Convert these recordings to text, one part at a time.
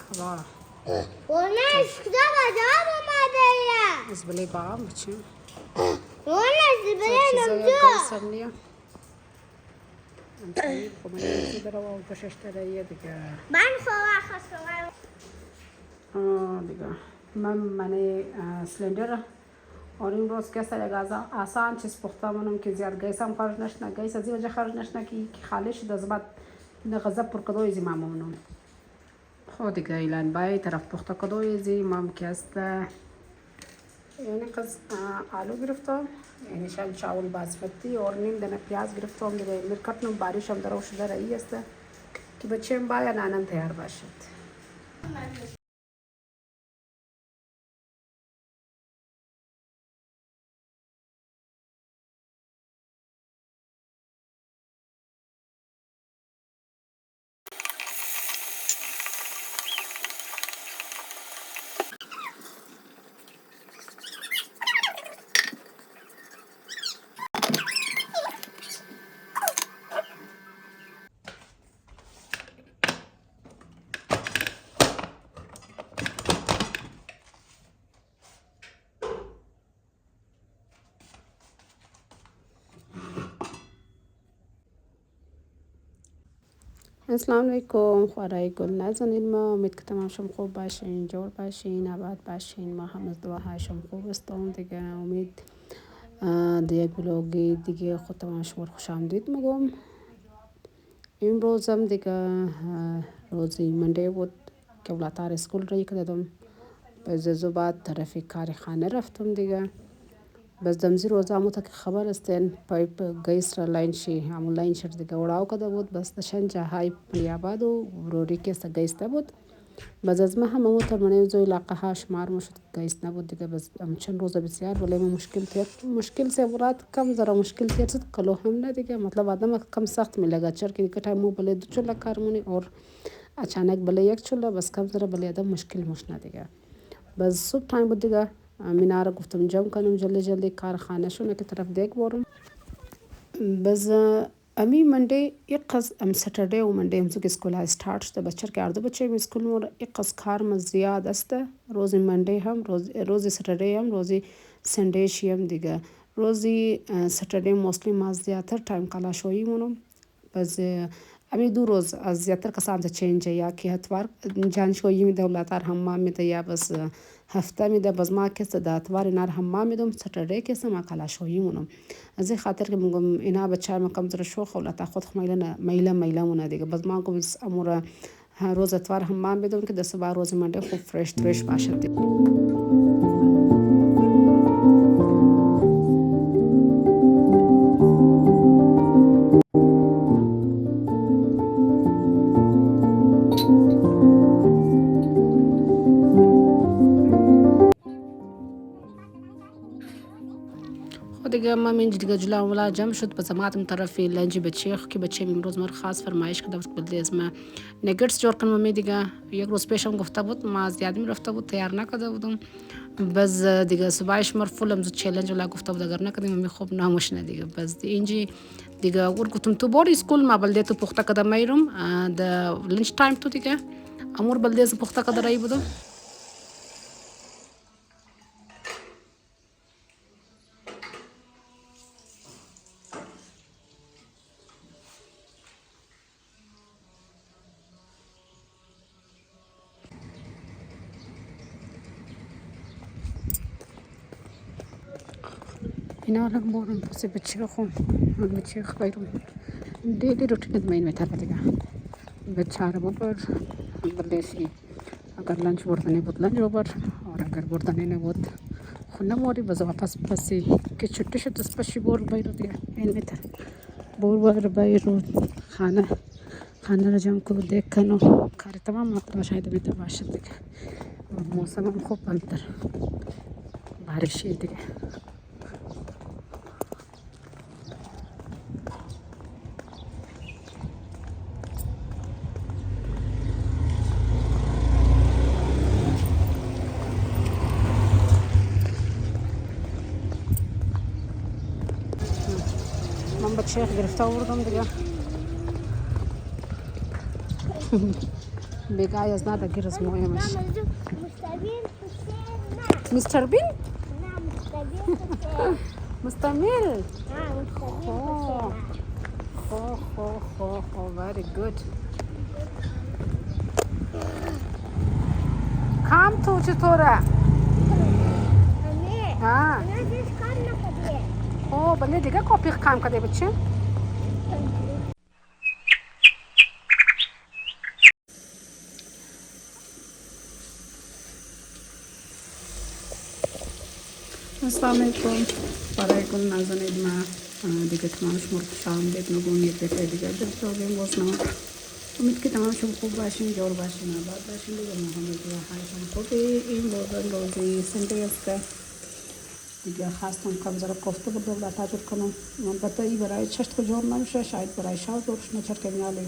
خدا اونش کدام آدم اومده یا از بلی بام بچیم اونش بله چیزایی نمجو گیسم نیا امسایی خب من یکی در و بشش ترایه دیگه من خواه خواستم دیگه من سلندر और इन रोज़ कैसा लगा आसान चीज़ पुख्ता मनम कि ज़्यादा गैस हम खर्च नशना गैस अजी वजह खर्च नशना कि खालिश दज़बत नगज़ब पर कदोई ज़ी मामू मनम خودی که ایلان بای طرف پخته کدوی زی مام که است یعنی قص آلو گرفتم یعنی شال چاول باسمتی اور نیم دانه پیاز گرفتم دیگه میرکتنم باریش هم دروش شده رایی است که بچه‌م باید نانم تیار باشد السلام علیکم خوارای گل نزنید ما امید که تمام شما خوب باشین جور باشین آباد باشین ما هم از دعاهای شما خوب استم دیگه امید دیگه بلوگی دیگه خود تمام شما خوش آمدید میگم امروز هم دیگه روزی منده بود که ولاتار اسکول رای کردم بعد از بعد طرف کار خانه رفتم دیگه بس دمزی روزا مو که خبر استن پایپ گیس را لاین شی همون لاین شد دیگه وراو کده بود بس دشن جاهای پریاباد و روری که است گیس نبود بس از ما هم مو منو زوی علاقه ها شمار مشد گیس نبود دیگه بس چند روز بسیار ولی مشکل سے ورات کم ذرا مشکل تیر ست کلو هم نه دیگه مطلب آدم کم سخت میلگا چر که دیگه تایم مو بله دو چلا کارمونی اور اچانک بله یک چلا بس کم ذرا بله آدم مشکل مشنا دیگه بس صبح تایم بود دیگه میناره گفتم جمع کنم جلدی کارخانه شونه که طرف دیگ برم بس امی منده یک قص ام ساتردی و منده امسو که اسکول ها استارت شده بچر که اردو بچه اسکول مور یک قص کارم زیاد است روزی منده هم روزی ساتردی هم روزی سنده شیم دیگه روزی ساتردی موسلی ما زیادتر تایم کلاشویی مونم بس امی دو روز از زیادتر کسان چینج یا که اتوار جانشویی می دولتار حمام می یا بس هفته می ده باز ما کس ده اتوار نار حمام میدم ساتردی کس ما کلاشویی مونم از این خاطر که میگم اینا بچه ما کم زر شوخ ولا خود میله مونه دیگه باز ما گم امور روز اتوار حمام میدم که دست با روز منده خوب فرش باشد دیگه دیگه ما من دیگه جلو ولا جمع شد بس ما من طرفی لنج بچه که بچه امروز مر خاص فرمایش کرده بود بلده از ما نگرس جور کنم می دیگه یک روز پیشم گفته بود ما زیاد می رفته بود تیار نکرده بودم بس دیگه صبحش مر فولم زود چالش ولا گفته بود اگر نکردیم می خوب نامش نه دیگه بس اینجی دیگه ور گفتم تو بور اسکول ما بلده تو پخته کده میرم د لنچ تایم تو دیگه امور بلده از پخته کده رای بودم اینا الان بورم پس بچه خون بچه خیرم دیلی روتین دمین میتره دیگه بچه رو ببر بردیسی اگر لنچ بردنی بود لنچ ببر اور اگر بردنی نبود خونه موری باز واپس پسی که چھٹی شد دست پشی بور بیرو دیگه این میتره بور بیرو خانه را جمع کو دیکھ کنو کار تمام مطلب شاید میتر باشد دیگه موسم هم خوب بلتر بارشی دیگه من بچه گرفته آوردم دیگه Big eye is not a good as مهم. لا منظور مستبين حسين. مستر بين؟ نعم مستبين حسين. مستمر. نعم مستبين Oh. حسين. Very good. Come to چطوره؟ امیر ها. اینا دیش کار نکردی. بله دیگه کپی کام کرده بچه. السلام علیکم. برای کل نازنین ما دیگه تمام شما خوش آمدید. میگم یک دفعه دیگه در پروگرام بازنامه. امید که تمام شما خوب باشین، جور باشین، آباد باشین. دیگه محمد و حالشون خوبه. این روزی سنده است. دیگه خواستم که ذره کوفته بود و تاجر کنم. البته این برای چشت که جور نمیشه، شاید برای شب جورش نچرکه میاله.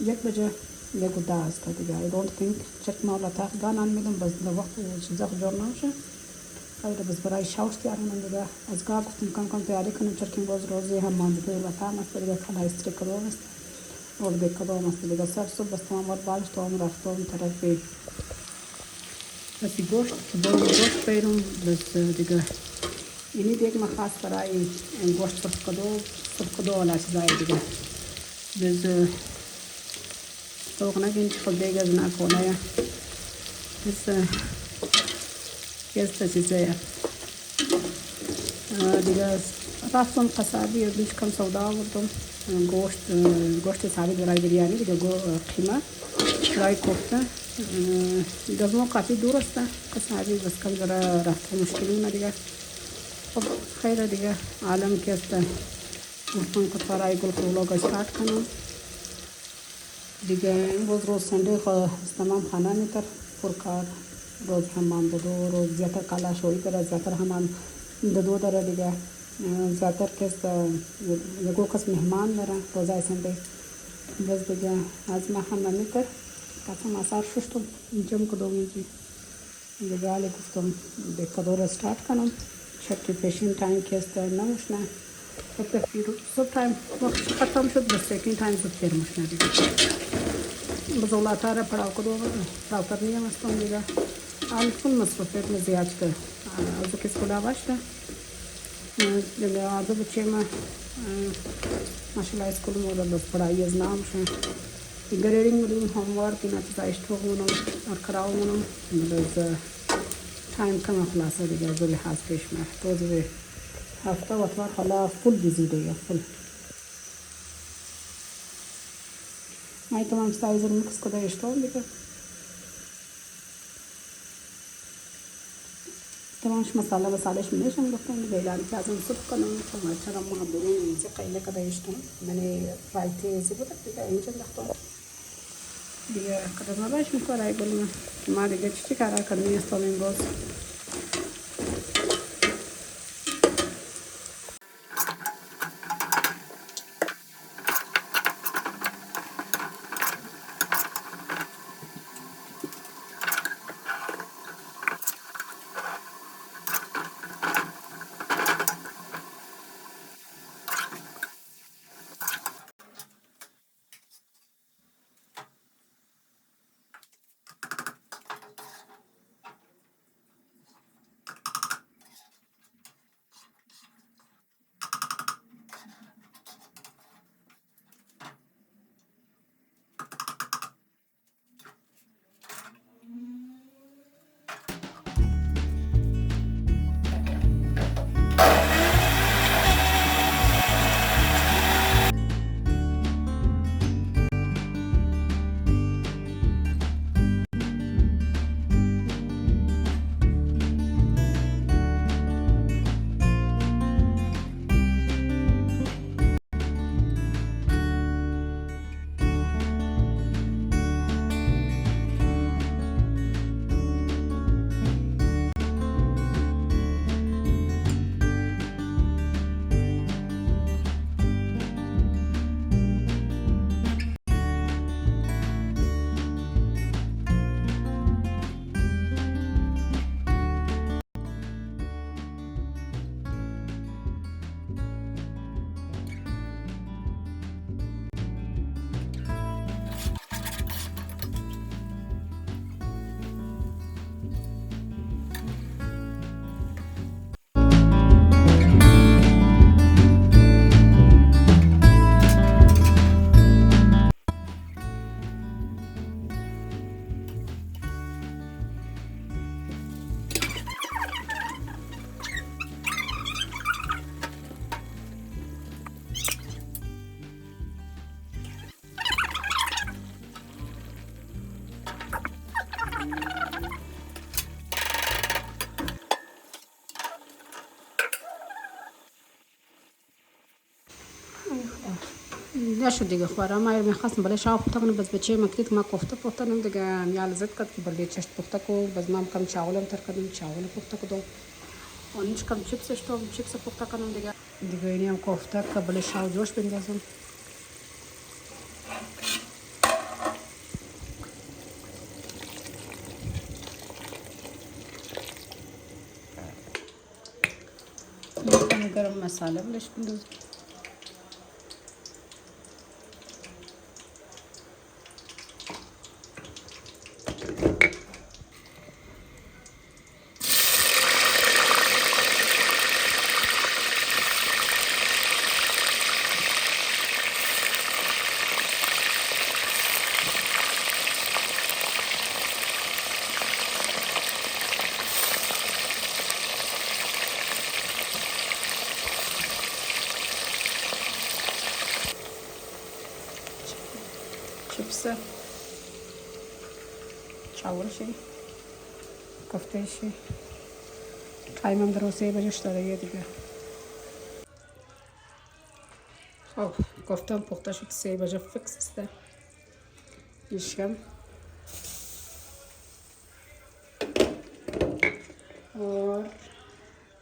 1 بجه یک و 10 است دیگه. I don't think چرک ما لطاق گانان میدم بس در وقت چیزا که جور نمیشه. خیلی بس برای شاوش تیار کنم دیگه. از گاه گفتم کم تیاری کنم چرکیم باز روزی هم مانده لطاق است دیگه. کلا استری کدوم است. और देखो तो मस्त देगा सर सब बस हमारे बाल तो हम रखते हैं तरफ पे बस गोश्त पैरों बस देगा इन्हीं देख में खास पर आई गोश्त सब कदो वाला चीज़ आई देगा बस तो कहना कि इन खुद देगा जना कोना या बस कैसे चीज़ है देगा रास्तों कसाबी बीच कम सौदा वरतों गोश्त सारी برای بریانی دیگه قیمه برای کوفته دیگه ما کافی دور است کسایی بس کم ذره رفت مشکلی نه دیگه خب خیلی دیگه عالم که است گفتم که برای گل فولاد استارت کنم دیگه این روز سنده خود تمام خانه میتر پرکار روز حمام دو روز زیادتر کالا شوی کرد زیادتر حمام دو داره دیگه زیادتر کس یکو کس مهمان داره روزای سنده بس دیگه از ما هم نمیتر کسم آثار ششتم جمع کدوم اینجی دیگه حالی گفتم به کدو را استارت کنم چکی پیشین تایم که است نموشنه خب تفیر سب تایم وقت ختم شد بس سیکین تایم زود تیر موشنه دیگه بس اولادها را پڑاو کدو پڑاو کرنی هم استم دیگه حال فل مصروفیت में زیاد که از کس کلا باشته دیگه آدو بچه ما ماشاءالله اسکول مولا بس پڑھائی از نام شه دیگه ریدینگ میدیم هومورک اینا چیزا اشتوق مونم اور کراو مونم بس تایم کم خلاصه دیگه زوری حاس پیش میره روزی هفته و اتوار حالا فول بیزی دیگه فول مای تمام سایز رو میکس کده اشتوق دیگه تمامش مسالش میشم گفتم دیگه ایلانی که ازم سوپ کنم چون چرا ما بریم اینجا قیله کده اشتوق من رایتی زی بودم دیگه اینجا دختم دیگه کده مباش میکنه گلم ما دیگه چی کارا کنی است این باز نشد دیگه خوارم ما میخواستم بله شاو پخته کنم بس بچه مکتید که ما کوفته پخته نم دیگه یا لذت کرد که بله چشت پخته کو بس ما کم چاولم تر کردم چاول پخته کردم آنش کم چیپسش تو چیپس پخته کنم دیگه اینی هم کوفته که بله شاو جوش بندازم گرم مساله بلش بندازم چیپس چاول شي کوفته شي تایم هم در 3 بجه داره دیگه خب کوفته هم پخته شد 3 بجه فیکس است میشم और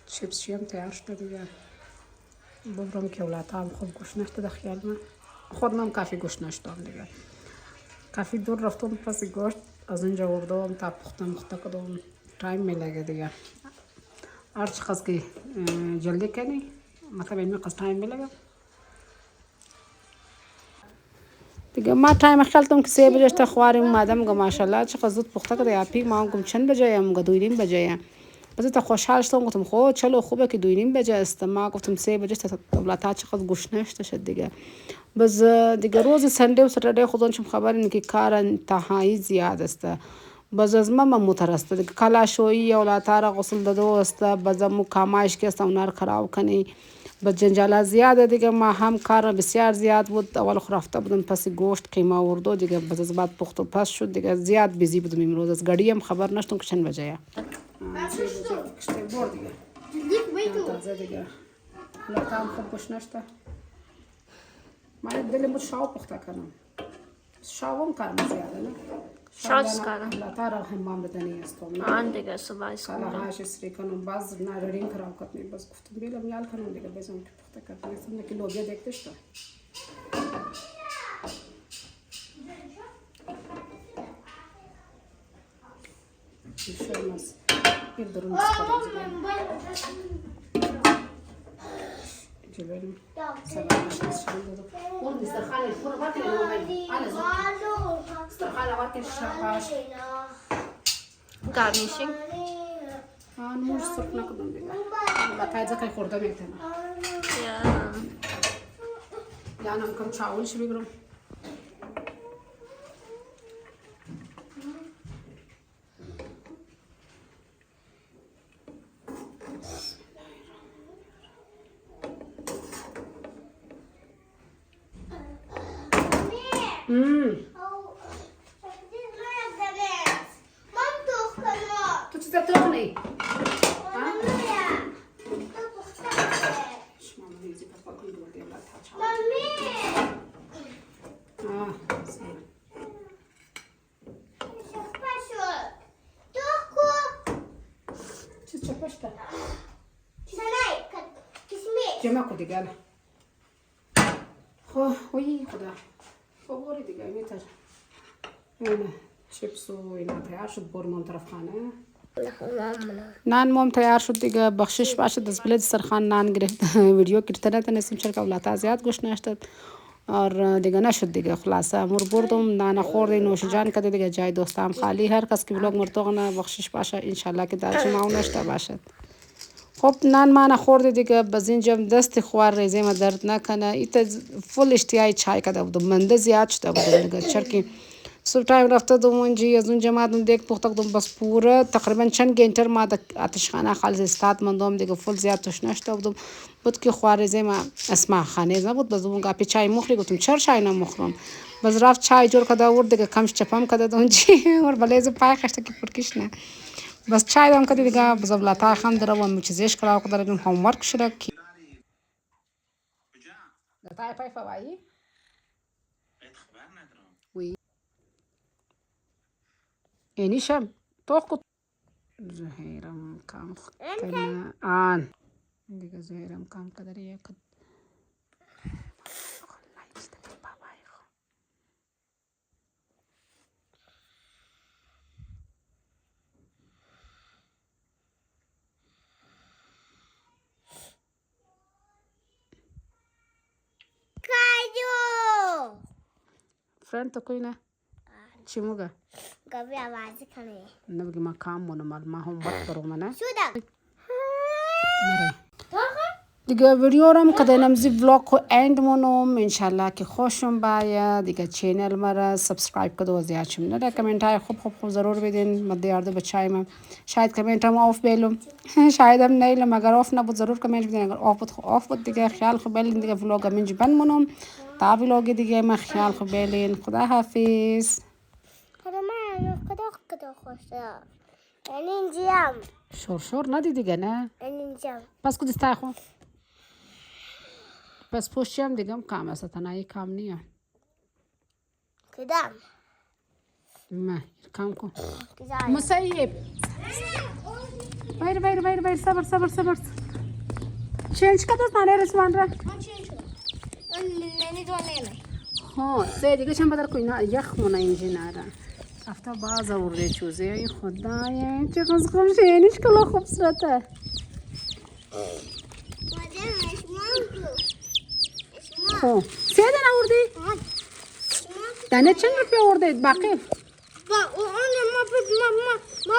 चिप्स هم تیار شده دیگه ببرم که ولات هم خوب گوش نشده خیال من خودم کافی گوش نشدم دیگه کافی دور رفتم پس گوشت از اونجا آوردم تا پختم کردم تایم میلگه دیگه هر چقدر که جلدی کنی مثلا این مقدار تایم میلگه دیگه ما تایم خیالتم که 3 بجه تا خوارم اومدم گم ماشاءالله چقدر زود پخته کرده اپی ما گم چند بجه ام گم 2:30 بجه بس تا خوشحال شدم گفتم خب چلو خوبه که 2:30 بجه است ما گفتم 3 بجه تا دولتا چقدر گوش نشته شد دیگه بس دیگه روز سنده و ساتردی خودم چم خبر اینه که کار انتهایی زیاد است بس از ما مترسته دیگه کلاشویی اولتا را غسل داده است بس مو کامایش که است اونار خراب کنی بس جنجال زیاده دیگه ما هم کار بسیار زیاد بود اول خرافته بودم پس گوشت قیمه آوردو دیگه بس از بعد پخت و پس شد دیگه زیاد بیزی بودم امروز از گاڑی هم خبر نشدم که چند بجه برد دیگه تازه دیگه لطا هم خوب گوش نشته من دلم بود شاو پخته کنم شاو هم کارم زیاده نه شاز کارم لطا را حمام بدنی استم آن دیگه صبح اسکول کالا هاش سری کنم باز نه رینگ خراب کنم بس گفتم بیلم یال کنم دیگه بزنم که پخته کنم مثلا که لوبیا دیکته شد شرمس bir durum çıkaracağım. Cübelim. Sabah başımız şimdi. Oğlum istirhane fırı var ki ne var? Anne zor. İstirhane var ki şabaş. garnishing Anmuş sırtına kadın bile. Batayca kay khurda mekten. yeah Yani am kam çawul şibi grum. Tu ci zatroni. جمع کو دیگه خو وی خدا فوری دیگه میتر اینه چیپس و اینا تیار شد برمان طرف خانه نان مام تیار شد دیگه بخشش باشه دست بلد سرخان نان گرفت ویدیو کرتنه تنسیم چرا که ولاتا زیاد گوش نشد اور دیگه نشد دیگه خلاصه امور بردم نان خورد نوش جان کرده دیگه جای دوستام خالی هر کس که بلاگ مرتوغنه بخشش باشه انشالله که در جمعه نشته باشد خب نان ما نخورده دیگه باز اینجا دست خوار ریزه ما درد نکنه ایت فول اشتیای چای کرده بودم منده زیاد شده بودم دیگه چرکی صبح تایم رفته دوم اونجی از اونجا مادم دیگه پخته کردم بس پوره تقریبا چند گنتر ما آتشخانه خالص استاد مندم دیگه فول زیاد توش نشده بودم بود که خوار ریزه ما اسمع خانه نبود باز اون گپی چای مخری گفتم چرا چای نمخورم باز رفت چای جور کرده آورد دیگه کمش چپم کرده اونجی اور بلیز پای خشته که پرکش نه بس چای دم کردی دیگه بس بلاتا خام داره و می چیزش کلا و داره هوم ورک شده کی لتا پای فوایی وی اینیشم توقع زهیرم کام کنه آن دیگه زهیرم کام کدری یک کایو فرند تو کوی نه چی موگه گابی آوازی کنه نبگی ما کام مونو مال ما هم وقت برو منه شدم دیگه ویدیو رم که نمزی ولاگ کو اند مونم انشالله که خوشم باید دیگه چینل مرا سابسکرایب کدو و زیاد شم نه کامنت های خوب ضرور بدین مد یارده بچای من شاید کامنت هم آف بیلم شاید هم نیلم اگر آف نبود ضرور کامنت بدین اگر آف بود دیگه خیال خوب بیلین دیگه ولاگ منج بند مونم تا ولاگ دیگه ما خیال خوب بیلین خدا حافظ خدا من کدو خوشه اینجام شور ندی دیگه نه اینجام پس کدی استخو پس پوشم دیگه هم کام است تنهایی کام نیه کدام نه کام کن کدام مسیب بایر صبر چینج کدو نانه رسوان را ننی دوانه ها سه دیگه چند بدر کوی نه یخ مونه اینجی نره افتا باز آورده چوزه ای خدایه چه خوب شینیش کلا خوب صورته خب سه دن آوردی؟ دانه چند روپیه آورده باقی؟ ما